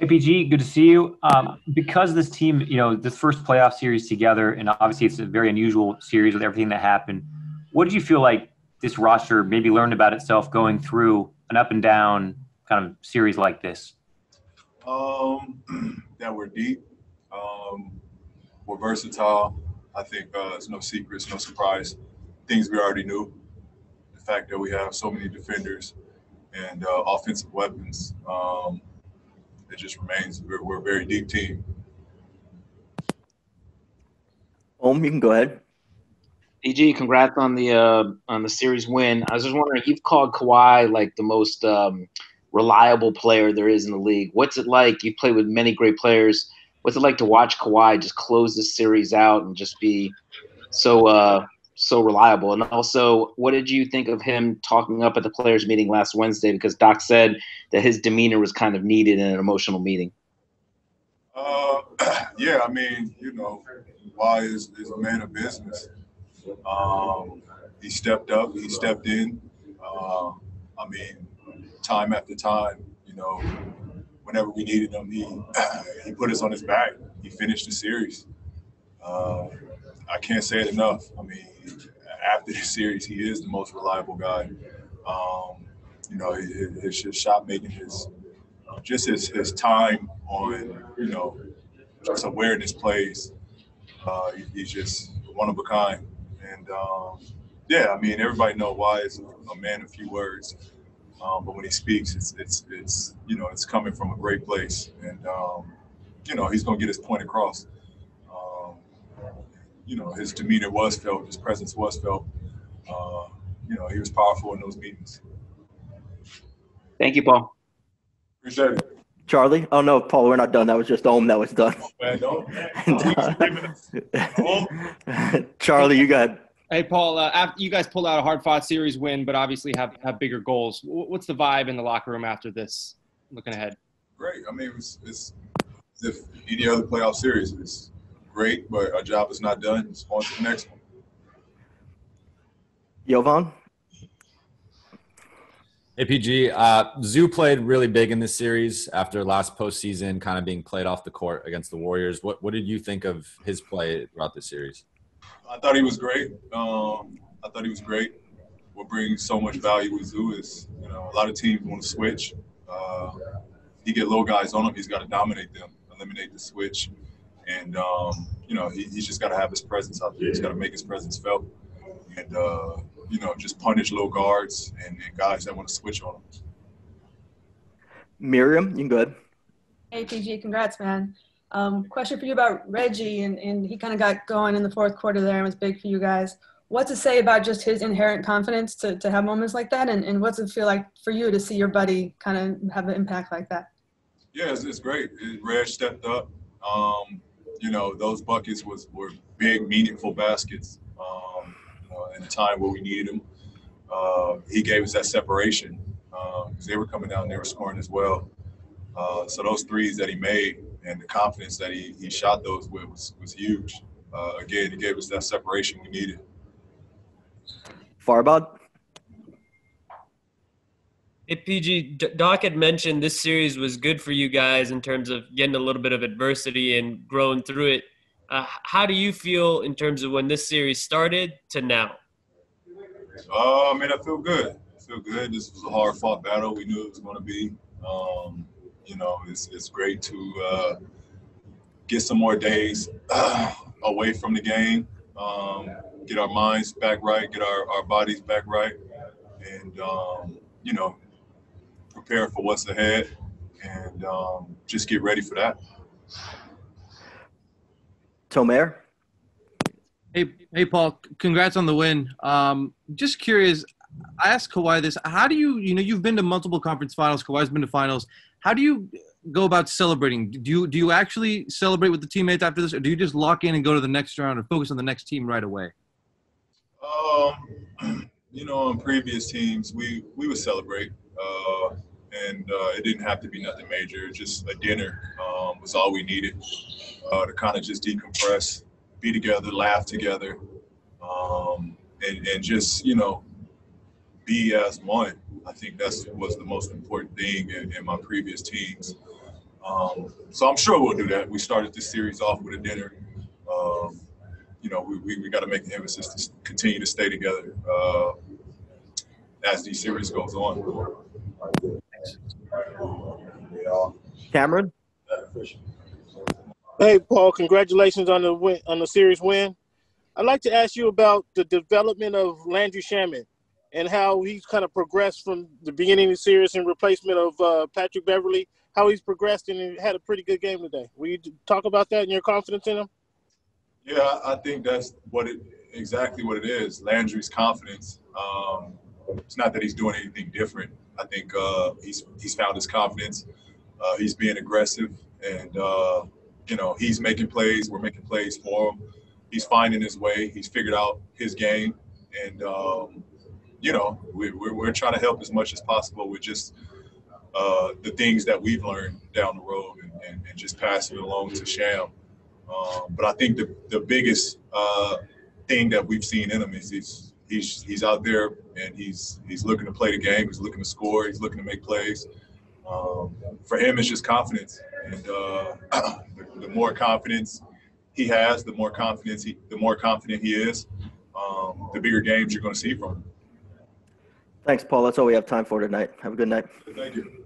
APG, good to see you. Because this team, this first playoff series together, and obviously it's a very unusual series with everything that happened. What did you feel like this roster maybe learned about itself going through an up and down kind of series like this? That we're deep. We're versatile. I think it's no secrets, no surprise. Things we already knew. The fact that we have so many defenders and offensive weapons, it just remains we're a very deep team. You can go ahead. PG, congrats on the series win. I was just wondering, you've called Kawhi like the most reliable player there is in the league. What's it like? You've played with many great players. What's it like to watch Kawhi just close this series out and just be so reliable? And also, what did you think of him talking up at the players' meeting last Wednesday? Because Doc said that his demeanor was kind of needed in an emotional meeting. Yeah, I mean, Kawhi is a man of business. He stepped up. He stepped in. I mean, time after time, whenever we needed him, he put us on his back. He finished the series. I can't say it enough. I mean, after the series, he is the most reliable guy. His shot making, his time on, just awareness plays. He's just one of a kind. And yeah, I mean, everybody knows why he's a man of few words. But when he speaks, it's coming from a great place, and he's gonna get his point across. His demeanor was felt, his presence was felt. He was powerful in those meetings. Thank you, Paul. Appreciate it. Charlie? Oh no, Paul, we're not done. That was just Ohm that was done. Charlie, you got. Hey, Paul, after you guys pulled out a hard-fought series win, but obviously have bigger goals. What's the vibe in the locker room after this, looking ahead? Great. I mean, it's as if any other playoff series. It's great, but our job is not done. It's on to the next one. Jovan? APG, Zoo played really big in this series after last postseason kind of being played off the court against the Warriors. What did you think of his play throughout this series? I thought he was great. What brings so much value with Zoo is, a lot of teams want to switch. He get low guys on him. He's got to dominate them, eliminate the switch. And, he's just got to have his presence out there. He's got to make his presence felt. And, just punish low guards and guys that want to switch on him. Miriam, you can go ahead. Hey, PG, congrats, man. Question for you about Reggie, and he kind of got going in the fourth quarter there and was big for you guys. What's it say about just his inherent confidence to have moments like that, and what's it feel like for you to see your buddy kind of have an impact like that? Yeah, it's great. Reg stepped up. Those buckets were big, meaningful baskets in a time where we needed him. He gave us that separation because they were coming down, they were scoring as well. So those threes that he made and the confidence that he shot those with was huge. Again, he gave us that separation we needed. Farbod? Hey, PG, Doc had mentioned this series was good for you guys in terms of getting a little bit of adversity and growing through it. How do you feel in terms of when this series started to now? I feel good. This was a hard-fought battle. We knew it was going to be. It's great to get some more days away from the game, get our minds back right, get our bodies back right, and, prepare for what's ahead and just get ready for that. Tomer? Hey, Paul, congrats on the win. Just curious, I asked Kawhi this. How do you've been to multiple conference finals, Kawhi's been to finals. How do you go about celebrating? Do you actually celebrate with the teammates after this, or do you just lock in and go to the next round and focus on the next team right away? On previous teams, we would celebrate, and it didn't have to be nothing major. Just a dinner was all we needed to kind of just decompress, be together, laugh together, and just, be as one. I think that was the most important thing in my previous teams. So I'm sure we'll do that. We started this series off with a dinner. You know, we got to make the emphasis to continue to stay together as these series goes on. Cameron? Hey, Paul, congratulations on the win, on the series win. I'd like to ask you about the development of Landry Shamet and how he's kind of progressed from the beginning of the series in replacement of Patrick Beverly, how he's progressed and had a pretty good game today. Will you talk about that and your confidence in him? Yeah, I think that's exactly what it is. Landry's confidence. It's not that he's doing anything different. I think he's found his confidence. He's being aggressive, and you know, he's making plays. We're making plays for him. He's finding his way. He's figured out his game, and you know, we're trying to help as much as possible with just the things that we've learned down the road, and just passing it along to Sham. But I think the biggest thing that we've seen in him is he's out there and he's looking to play the game. He's looking to score. He's looking to make plays. For him, it's just confidence, and the more confidence he has, the more confident he is, the bigger games you're going to see from him. Thanks, Paul. That's all we have time for tonight. Have a good night. Thank you.